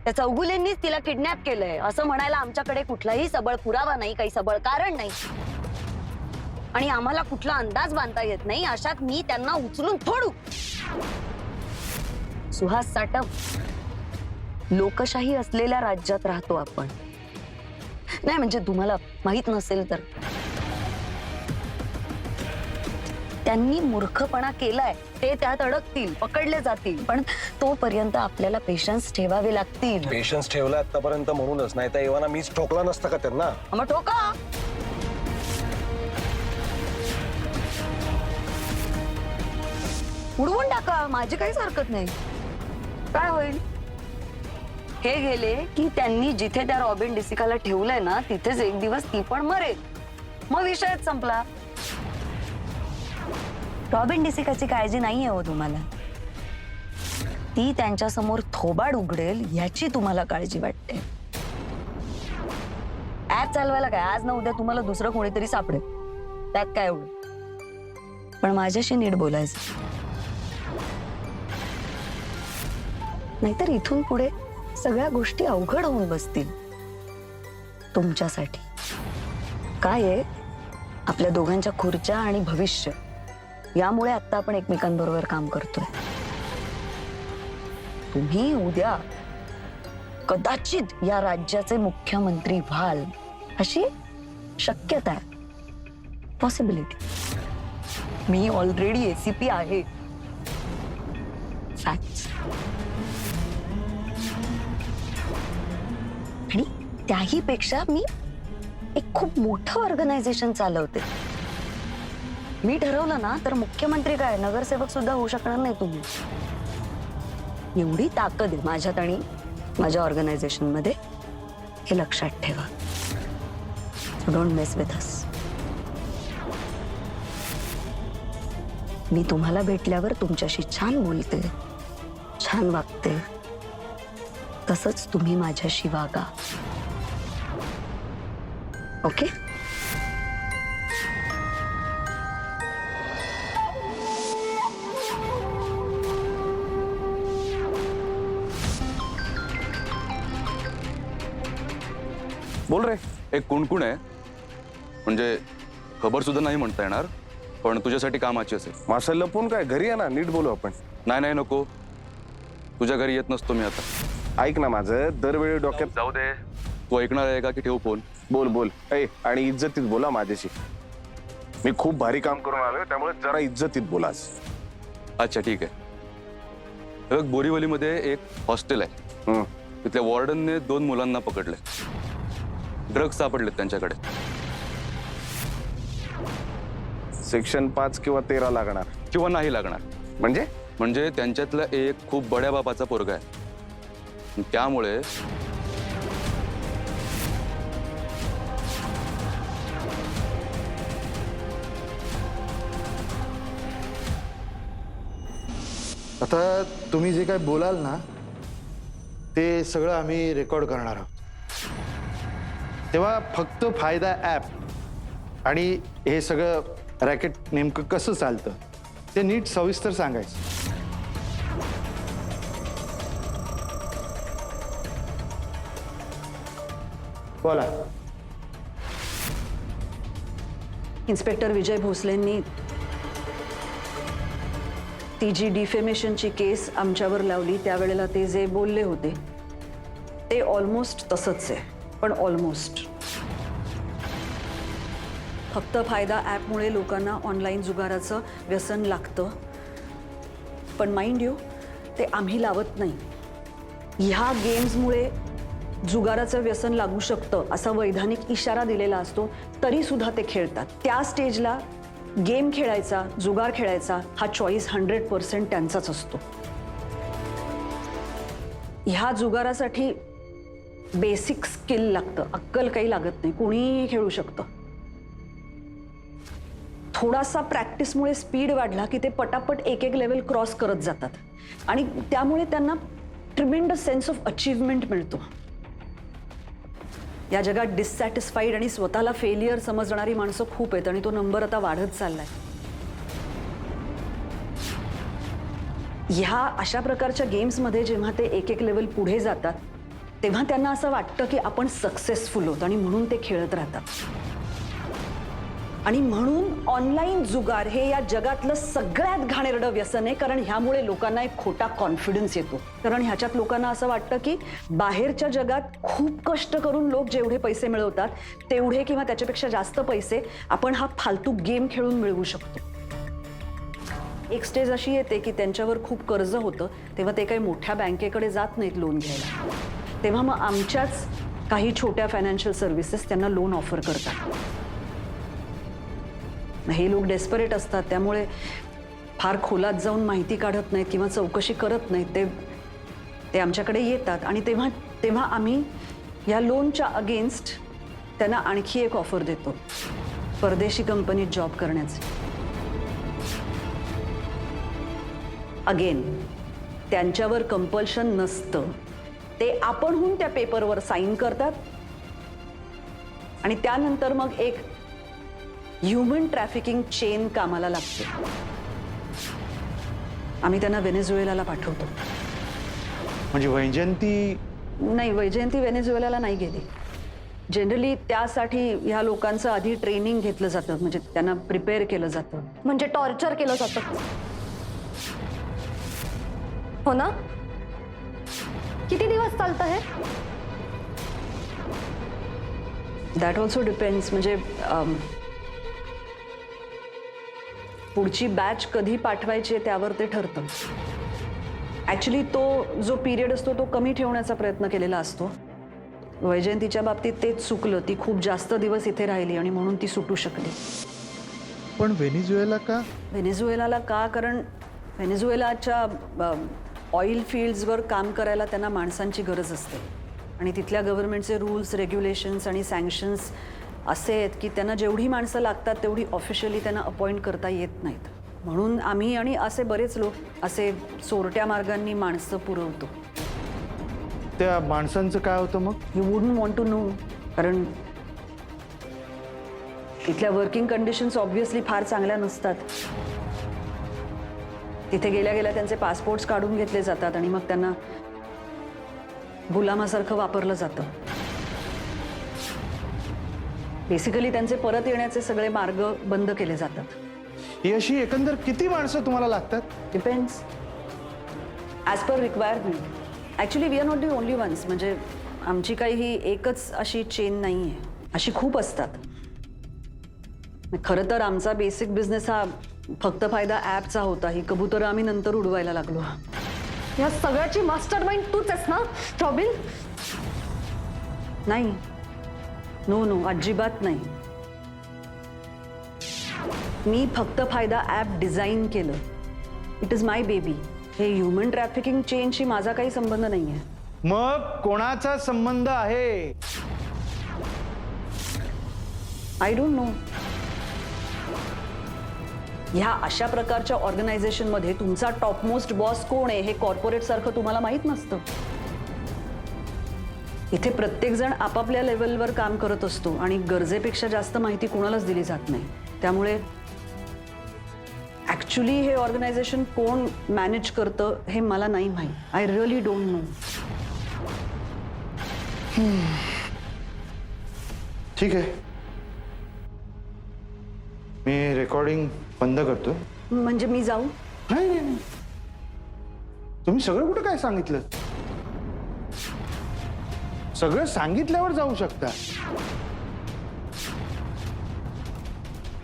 त्या चौगुलेंनीच तिला किडनॅप केलंय असं म्हणायला आमच्याकडे कुठलाही सबळ पुरावा नाही, काही सबळ कारण नाही आणि आम्हाला कुठला अंदाज बांधता येत नाही. अशात मी त्यांना उचलून फोडू. सुहास साटम, लोकशाही असलेल्या राज्यात राहतो आपण. नाही म्हणजे तुम्हाला माहित नसेल तर त्यांनी मूर्खपणा केलाय, ते त्यात अडकतील, पकडले जातील, पण तोपर्यंत आपल्याला पेशन्स ठेवावे लागतील. पेशन्स ठेवला आतापर्यंत म्हणूनच, नाही तर एव्हाना मीच ठोकला नसता का त्यांना. मग ठोका. उडवून टाका, माझी काहीच हरकत नाही. काय होईल? हे गेले की त्यांनी जिथे त्या रॉबिन डिसिकाला ठेवलंय ना तिथेच एक दिवस ती पण मरेल, मग विषयच संपला. रॉबिन डिसिकाची काळजी नाहीये हो तुम्हाला. ती त्यांच्या समोर थोबाड उघडेल याची तुम्हाला काळजी वाटते. ऍप चालवायला काय आज ना उद्या तुम्हाला दुसरं कोणीतरी सापडेल, त्यात काय एवढं. पण माझ्याशी नीट बोलायचं, नाहीतर इथून पुढे सगळ्या गोष्टी अवघड होऊन बसतील तुमच्यासाठी. काय आहे, आपल्या दोघांच्या खुर्च्या आणि भविष्य यामुळे आता आपण एकमेकांबरोबर काम करतोय. तुम्ही उद्या कदाचित या राज्याचे मुख्यमंत्री व्हाल अशी शक्यता आहे, पॉसिबिलिटी. मी ऑलरेडी एसीपी आहे. फॅक्ट्स. आणि त्याही पेक्षा मी एक खूप मोठं ऑर्गनायझेशन चालवते. मी ठरवलं ना तर मुख्यमंत्री काय नगरसेवक सुद्धा होऊ शकणार नाही तुम्ही. एवढी ताकद आहे माझ्यात आणि माझ्या ऑर्गनायझेशन मध्ये, हे लक्षात ठेवा. Don't mess with us. मी तुम्हाला भेटल्यावर तुमच्याशी छान बोलते, छान वागते, तसंच तुम्ही माझ्याशी वागा. ओके? बोल रे. एक कुणकुण आहे, म्हणजे खबर सुद्धा नाही म्हणता येणार, पण तुझ्यासाठी कामाची असेल. मासा लपून काय, घरी आहे ना, नीट बोलू आपण. नाही नाही नको, तुझ्या घरी येत नसतो मी आता. ऐक ना, माझं दरवेळी डोक्यात. जाऊ दे. तू ऐकणार आहे का की ठेवू फोन? बोल बोल. ऐ, आणि इज्जतीत बोला माझ्याशी. मी खूप भारी काम करून आलोय, त्यामुळे जरा इज्जतीत बोलास. अच्छा ठीक आहे. हे बघ, बोरीवलीमध्ये एक हॉस्टेल आहे. तिथल्या वॉर्डनने 2 मुलांना पकडले. ड्रग्ज सापडलेत त्यांच्याकडे. सेक्शन 5 किंवा 13 लागणार. किंवा नाही लागणार. म्हणजे त्यांच्यातला एक खूप बड्या बापाचा पोरगा आहे. त्यामुळे आता तुम्ही जे काय बोलाल ना ते सगळं आम्ही रेकॉर्ड करणार आहोत. तेव्हा फक्त फायदा ॲप आणि हे सगळं रॅकेट नेमकं कसं चालतं ते नीट सविस्तर सांगायचं. बोला. इन्स्पेक्टर विजय भोसलेंनी ती जी डिफेमेशनची केस आमच्यावर लावली त्यावेळेला ते जे बोलले होते ते ऑलमोस्ट तसंच आहे, पण ऑलमोस्ट. फक्त फायदा ॲपमुळे लोकांना ऑनलाईन जुगाराचं व्यसन लागतं, पण माइंड यू ते आम्ही लावत नाही. ह्या गेम्समुळे जुगाराचं व्यसन लागू शकतं असा वैधानिक इशारा दिलेला असतो, तरी सुद्धा ते खेळतात. त्या स्टेजला गेम खेळायचा, जुगार खेळायचा हा चॉईस 100% त्यांचाच असतो. ह्या जुगारासाठी बेसिक स्किल लागतं, अक्कल काही लागत नाही, कोणीही खेळू शकतं. थोडासा प्रॅक्टिसमुळे स्पीड वाढला की ते पटापट एक एक लेवल क्रॉस करत जातात आणि त्यामुळे त्यांना ट्रिमेंडस सेन्स ऑफ अचीवमेंट मिळतो. या जगात डिससॅटिस्फाईड आणि स्वतःला फेलियर समजणारी माणसं खूप आहेत आणि तो नंबर आता वाढत चाललाय. ह्या अशा प्रकारच्या गेम्समध्ये जेव्हा ते एक एक लेवल पुढे जातात तेव्हा त्यांना असं वाटतं की आपण सक्सेसफुल होतो आणि म्हणून ते खेळत राहतात. आणि म्हणून ऑनलाईन जुगार हे या जगातलं सगळ्यात घाणेरडं व्यसन आहे, कारण ह्यामुळे लोकांना एक खोटा कॉन्फिडन्स येतो. कारण ह्याच्यात लोकांना असं वाटतं की बाहेरच्या जगात खूप कष्ट करून लोक जेवढे पैसे मिळवतात तेवढे किंवा त्याच्यापेक्षा जास्त पैसे आपण हा फालतू गेम खेळून मिळवू शकतो. एक स्टेज अशी येते की त्यांच्यावर खूप कर्ज होतं, तेव्हा ते काही मोठ्या बँकेकडे जात नाहीत लोन घ्यायला. तेव्हा मग आमच्याच काही छोट्या फायनान्शियल सर्व्हिसेस त्यांना लोन ऑफर करतात. हे लोक डेस्परेट असतात, त्यामुळे फार खोलात जाऊन माहिती काढत नाहीत किंवा चौकशी करत नाहीत. ते आमच्याकडे येतात आणि तेव्हा आम्ही या लोनच्या अगेन्स्ट त्यांना आणखी एक ऑफर देतो, परदेशी कंपनीत जॉब करण्याची. अगेन त्यांच्यावर कंपल्शन नसतं, ते आपणहून त्या पेपरवर साईन करतात आणि त्यानंतर मग एक ह्युमन ट्रॅफिकिंग चेन कामाला लागते. आम्ही त्यांना व्हेनेझुएलाला पाठवतो. म्हणजे वैजयंती नाही, वैजयंती व्हेनेझुएलाला नाही गेली. जनरली त्यासाठी ह्या लोकांचं आधी ट्रेनिंग घेतलं जातं, म्हणजे त्यांना प्रिपेअर केलं जातं. म्हणजे टॉर्चर केलं जातं, हो ना? किती दिवस चालतं हे? That also depends. म्हणजे पुढची बॅच कधी पाठवायची आहे त्यावर ते ठरतं. ॲक्च्युली तो जो पिरियड असतो तो कमी ठेवण्याचा प्रयत्न केलेला असतो. वैजयंतीच्या बाबतीत तेच चुकलं. ती खूप जास्त दिवस इथे राहिली आणि म्हणून ती सुटू शकली. पण व्हेनेझुएला का? व्हेनेझुएलाला का? कारण व्हेनेझुएलाच्या ऑइल फील्ड्सवर काम करायला त्यांना माणसांची गरज असते आणि तिथल्या गव्हर्नमेंटचे रूल्स, रेग्युलेशन्स आणि सँक्शन्स असे आहेत की त्यांना जेवढी माणसं लागतात तेवढी ऑफिशियली त्यांना अपॉइंट करता येत नाहीत. म्हणून आम्ही आणि असे बरेच लोक असे चोरट्या मार्गांनी माणसं पुरवतो. त्या माणसांचं काय होतं मग? You wouldn't want to know. कारण इथल्या वर्किंग कंडिशन्स ऑब्व्हियसली फार चांगल्या नसतात. तिथे गेल्या गेल्या त्यांचे पासपोर्ट्स काढून घेतले जातात आणि मग त्यांना गुलामासारखं वापरलं जातं. बेसिकली त्यांचे परत येण्याचे सगळे मार्ग बंद केले जातात. ही अशी एकंदर किती माणसं तुम्हाला लागतात? Depends as per requirement. Actually we are not the only ones. म्हणजे आमची काही ही एकच अशी चेन नाही आहे, अशी खूप असतात. खरं तर आमचा बेसिक बिझनेस हा फक्त फायदा ॲपचा होता. ही कबुतरं आम्ही नंतर उडवायला लागलो. या सगळ्याची मास्टर माइंड तूच आहेस ना रॉबिन? नाही, नो नो, अजिबात नाही. मी फक्त फायदा ॲप डिझाईन केलं. It is my baby. हे ह्युमन ट्रॅफिकिंग चेनशी माझा काही संबंध नाही आहे. मग कोणाचा संबंध आहे? I don't know. ह्या अशा प्रकारच्या ऑर्गनायझेशनमध्ये तुमचा टॉपमोस्ट बॉस कोण आहे हे कॉर्पोरेट सारखं तुम्हाला माहीत नसतं. इथे प्रत्येक जण आपापल्या लेवलवर काम करत असतो आणि गरजेपेक्षा जास्त माहिती कोणालाच दिली जात नाही. त्यामुळे ॲक्च्युली हे ऑर्गनायझेशन कोण मॅनेज करतं हे मला नाही माहीत. I really don't know. ठीक आहे, मी रेकॉर्डिंग बंद करतो. म्हणजे मी जाऊ? नाही नाही, तुम्ही सगळं कुठं काय सांगितलं? सगळं सांगितल्यावर जाऊ शकता.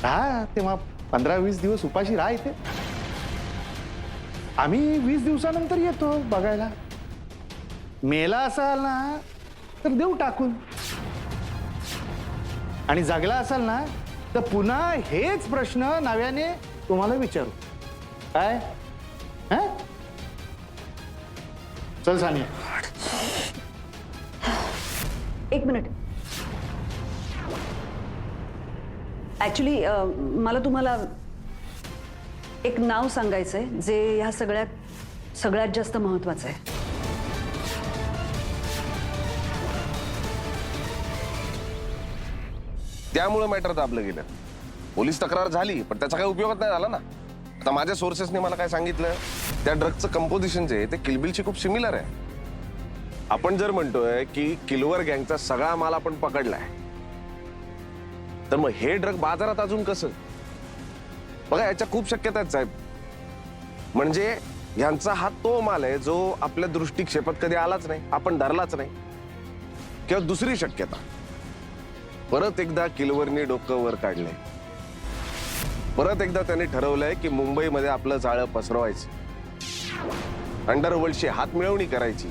हा, तेव्हा 15-20 दिवस उपाशी राहा इथे. आम्ही 20 दिवसानंतर येतो बघायला. मेला असाल ना तर देऊ टाकून, आणि जगला असाल ना तर पुन्हा हेच प्रश्न नव्याने तुम्हाला विचारू. काय? चल सानिया. एक मिनिट. ॲक्च्युली मला तुम्हाला एक नाव सांगायचंय जे ह्या सगळ्यात जास्त महत्वाचं आहे. त्यामुळे मॅटर दाबलं गेलं. पोलीस तक्रार झाली पण त्याचा काही उपयोगच नाही झाला ना. आता माझ्या सोर्सेसने मला काय सांगितलं, त्या ड्रगचं कंपोजिशन जे आहे ते किलबिलशी खूप सिमिलर आहे. आपण जर म्हणतोय की किलवर गँगचा सगळा माल आपण पकडलाय, तर मग हे ड्रग बाजारात अजून कसं? बघा, याच्या खूप शक्यता आहेत साहेब. म्हणजे यांचा हा तो माल आहे जो आपल्या दृष्टिक्षेपात कधी आलाच नाही, आपण धरलाच नाही. किंवा दुसरी शक्यता, परत एकदा किलवरनी डोकं वर काढलंय, परत एकदा त्यांनी ठरवलंय की मुंबईमध्ये आपलं जाळं पसरवायचं, अंडरवर्ल्डशी हात मिळवणी करायची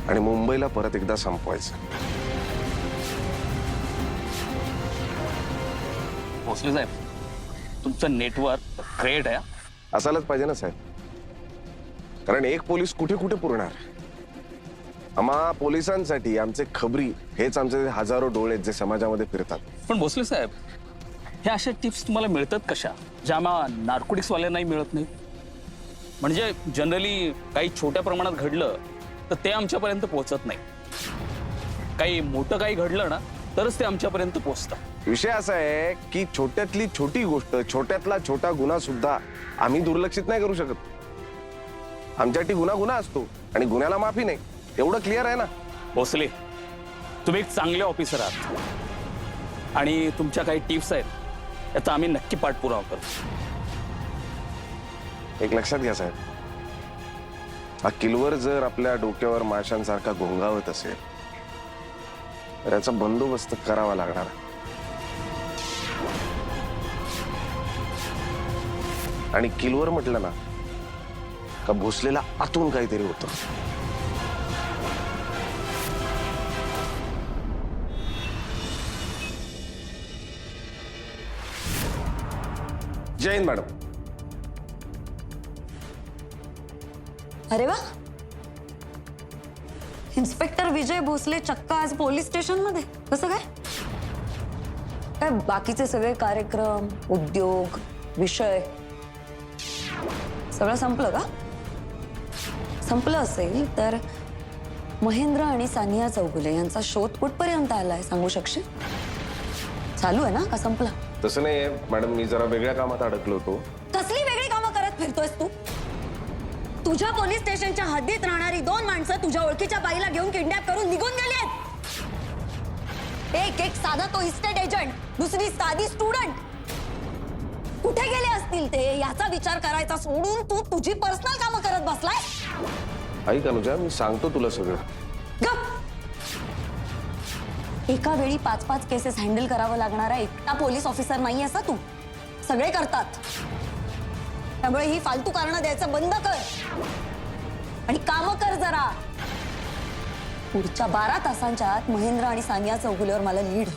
आणि मुंबईला परत एकदा संपवायचं. भोसले साहेब, तुमचं नेटवर्क ग्रेट आहे. असायलाच पाहिजे ना साहेब, कारण एक पोलीस कुठे कुठे पुरणार. आम्हा पोलिसांसाठी आमचे खबरी हेच आमचे हजारो डोळे आहेत जे समाजामध्ये फिरतात. पण भोसले साहेब, ह्या अशा टिप्स तुम्हाला मिळतात कशा, ज्या आम्हा नार्कोटिक्सवाल्यांनाही मिळत नाही? म्हणजे जनरली काही छोट्या प्रमाणात घडलं तर ते आमच्यापर्यंत पोहोचत नाही, काही मोठं काही घडलं ना तरच ते आमच्यापर्यंत पोहोचतं. विषय असा आहे की छोट्यातली छोटी गोष्ट, छोट्यातला छोटा गुन्हा सुद्धा आम्ही दुर्लक्षित नाही करू शकत. आमच्यासाठी गुन्हा गुन्हा असतो आणि गुन्ह्याला माफी नाही, एवढं क्लिअर आहे ना. भोसले, तुम्ही एक चांगले ऑफिसर आहात आणि तुमच्या काही टिप्स आहेत याचा आम्ही नक्की पाठपुरावा करू. एक लक्षात घ्या साहेब, हा किलवर जर आपल्या डोक्यावर माशांसारखा घोंगावत असेल तर याचा बंदोबस्त करावा लागणार. आणि किलवर म्हटलं ना का भोसलेला आतून काहीतरी होतं. जय हिंद मॅडम. अरे वा, इन्स्पेक्टर विजय भोसले चक्क आज पोलीस स्टेशन मध्ये. कसं काय? काय बाकीचे सगळे कार्यक्रम, उद्योग, विषय सगळं संपलं का? संपलं असेल तर महेंद्र आणि सानिया चौगुले यांचा शोध कुठपर्यंत आलाय सांगू शकशील? चालू आहे ना का संपला? तसं नाही मॅडम, मी जरा वेगळ्या कामात अडकलो होतो. कसली वेगळी कामं करत फिरतोयस तू? तुझ्या पोलीस स्टेशनच्या हद्दीत राहणारी 2 माणसं तुझ्या ओळखीच्या बाईला घेऊन किडनॅप करून निघून गेली आहेत. एक साधा तो इस्टेट एजंट, दुसरी साधी स्टुडंट. कुठे गेले असतील ते याचा विचार करायचा सोडून तू तुझी पर्सनल कामं करत बसलाय. ऐक अनुजा, मी सांगतो तुला सगळं. गप. एका वेळी 5-5 केसेस हँडल करावं लागणारा एकटा पोलीस ऑफिसर नाही असा तू. सगळे करतात. त्यामुळे ही फालतू कारणं द्यायचं बंद कर आणि काम कर जरा. पुढच्या 12 तासांच्या आत महेंद्र आणि सानिया चौगुलेवर मला लीड.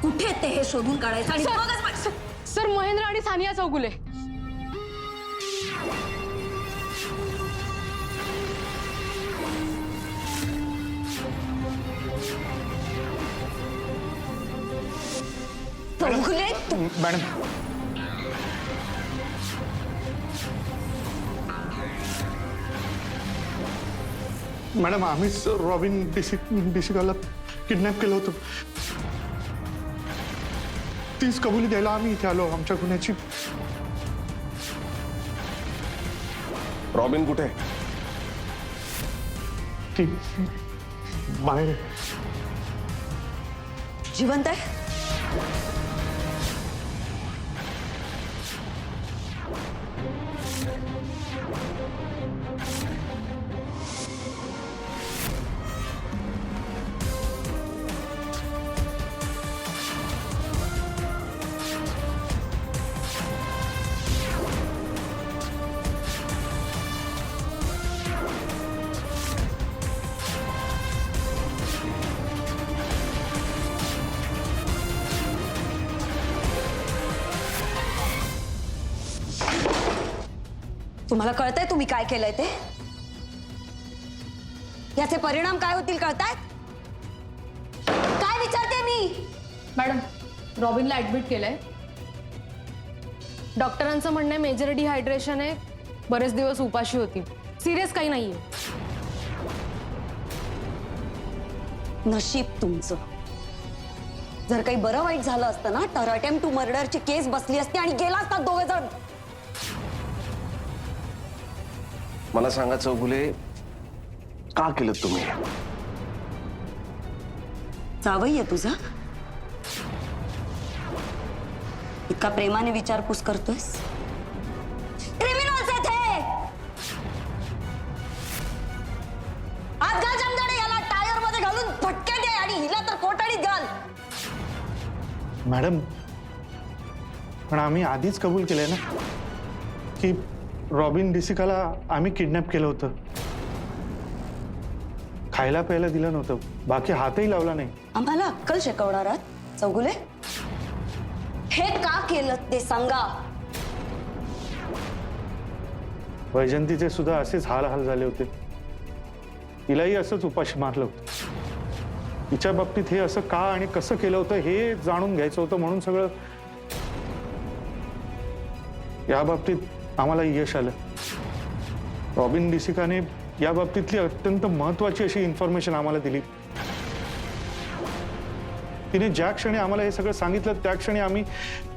कुठे ते हे शोधून काढायचं आणि बघच. सर, महेंद्र आणि सानिया चौगुले. चौगुले मॅडम, मॅडम आम्हीच रॉबिन डिसिकाला किडनॅप केलं होतं. तीच कबुली द्यायला आम्ही इथे आलो. आमच्या गुन्ह्याची. रॉबिन कुठे? ती बाहेर. जिवंत आहे? तुम्हाला कळतंय तुम्ही काय केलंय ते? याचे परिणाम काय होतील कळतायत? काय विचारते मी? मॅडम, रॉबिनला ऍडमिट केलंय. डॉक्टरांचं म्हणणं आहे मेजर डिहायड्रेशन आहे, बरेच दिवस उपाशी होती. सिरियस काही नाहीये. नशीब तुमचं. जर काही बरं वाईट झालं असतं ना तर अटेम्प्ट टू मर्डरची केस बसली असती आणि गेला असतात 2 जण. मला सांगा चौगुले, का केलं तुम्ही? जावई आहे तुझा? इतका प्रेमाने विचारपूस करतोयस? क्रिमिनल्स आहेत हे! आज घाल जमदाडे याला टायर मध्ये घालून फटके दे आणि हिला तर कोठडीत घाल. मॅडम, पण आम्ही आधीच कबूल केलंय ना की रॉबिन डिसिकाला आम्ही किडनॅप केलं होतं. खायला प्यायला दिलं नव्हतं, बाकी हातही लावला नाही. आम्हाला अक्कल शिकवणार आहात चौगुले? हे का केलं ते सांगा. वैजंतीचे सुद्धा असेच हाल झाले होते. तिलाही असंच उपाशी मारलं होतं. तिच्या बाबतीत हे असं का आणि कसं केलं होतं हे जाणून घ्यायचं होतं, म्हणून सगळं या बाबतीत आम्हाला यश आलं. रॉबिन डिसिकाने या बाबतीतली अत्यंत महत्वाची अशी इन्फॉर्मेशन आम्हाला दिली. तिने ज्या क्षणी आम्हाला हे सगळं सांगितलं त्या क्षणी आम्ही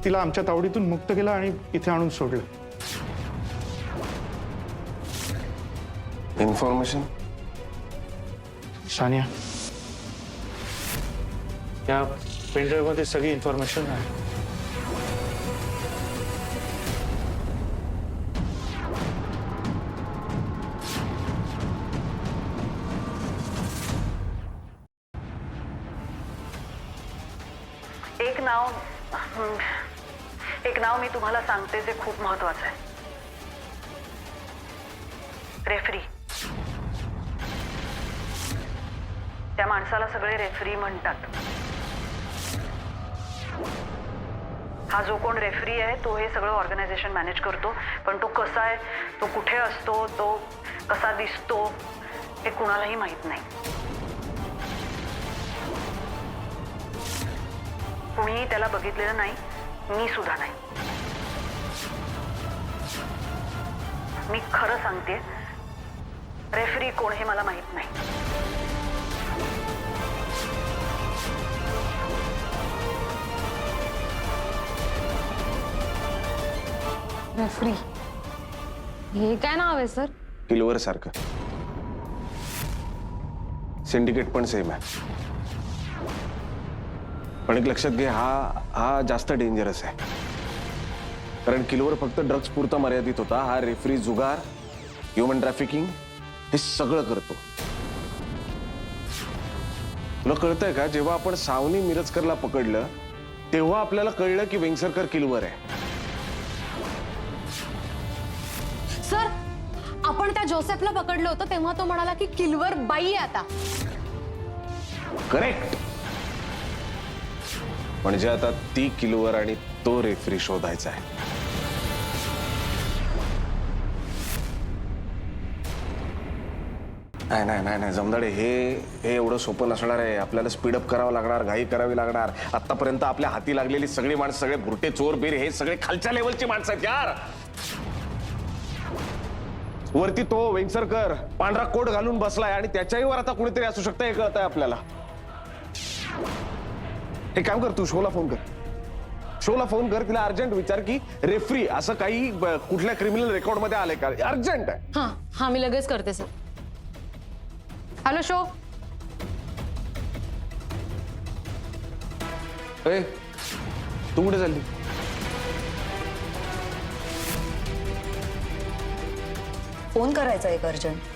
तिला आमच्या तावडीतून मुक्त केलं आणि इथे आणून सोडलं. इन्फॉर्मेशन? सानिया, या पेनड्राईव्ह मध्ये सगळी इन्फॉर्मेशन आहे. एक नाव मी तुम्हाला सांगते जे खूप महत्वाचं आहे. रेफरी. त्या माणसाला सगळे रेफरी म्हणतात. हा जो कोण रेफरी आहे तो हे सगळं ऑर्गनायझेशन मॅनेज करतो, पण तो कसा आहे, तो कुठे असतो, तो कसा दिसतो हे कुणालाही माहित नाही. कुणीही त्याला बघितलेलं नाही, मी सुद्धा नाही. मी खरं सांगते, रेफरी कोण हे मला माहित नाही. रेफरी हे काय नाव आहे सर? किलवर सारखं. सिंडिकेट पण सेम आहे, पण एक लक्षात घे, हा जास्त डेंजरस आहे. कारण किलवर फक्त ड्रग्स पुरता मर्यादित होता. हा रेफरी, जुगार, ह्युमन ट्रॅफिकिंग हे सगळं करतो. तुला कळतंय का, जेव्हा आपण सावनी मिरजकरला पकडलं तेव्हा आपल्याला कळलं की वेंगसरकर किलवर आहे. सर, आपण त्या जोसेफला पकडलं होतं तेव्हा तो म्हणाला की किलवर बाई आहे आता. करेक्ट. म्हणजे आता ती किलवर आणि तो रेफरी शोधायचा आहे. नाही जमदाडे, हे एवढं सोपं नसणार आहे. आपल्याला स्पीडअप करावं लागणार, घाई करावी लागणार. आतापर्यंत आपल्या हाती लागलेली सगळी माणसं, सगळे भुरटे, चोर, बीर, हे सगळे खालच्या लेवलची माणसं आहेत यार. वरती तो वेंगसरकर पांढरा कोट घालून बसलाय आणि त्याच्याही वर आता कुणीतरी असू शकतं हे कळतंय आपल्याला. हे काम कर, तू शोला फोन कर. शोला फोन कर, तिला अर्जंट विचार की रेफरी असं काही कुठल्या क्रिमिनल रेकॉर्ड मध्ये आलंय का. अर्जंट आहे. हा मी लगेच करते सर. हॅलो शो. ए, तू कुठे चालली? फोन करायचा एक अर्जंट.